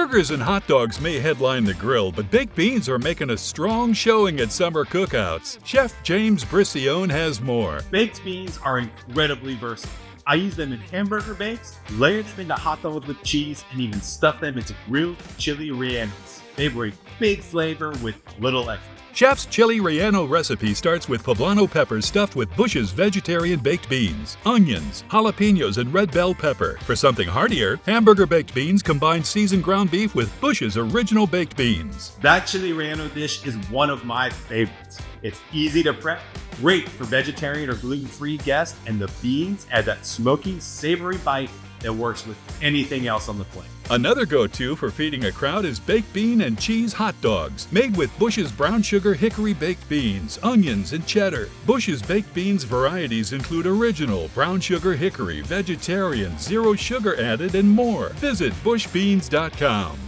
Burgers and hot dogs may headline the grill, but baked beans are making a strong showing at summer cookouts. Chef James Briscione has more. Baked beans are incredibly versatile. I use them in hamburger bakes, layer them into hot dogs with cheese, and even stuff them into grilled chili rellenos. They bring big flavor with little effort. Chef's chili relleno recipe starts with poblano peppers stuffed with Bush's vegetarian baked beans, onions, jalapenos, and red bell pepper. For something heartier, Hamburger baked beans combine seasoned ground beef with Bush's original baked beans. That chili relleno dish is one of my favorites. It's easy to prep, great for vegetarian or gluten-free guests, and the beans add that smoky, savory bite that works with anything else on the plate. Another go-to for feeding a crowd is baked bean and cheese hot dogs, made with Bush's brown sugar hickory baked beans, onions, and cheddar. Bush's baked beans varieties include original, brown sugar hickory, vegetarian, zero sugar added, and more. Visit bushbeans.com.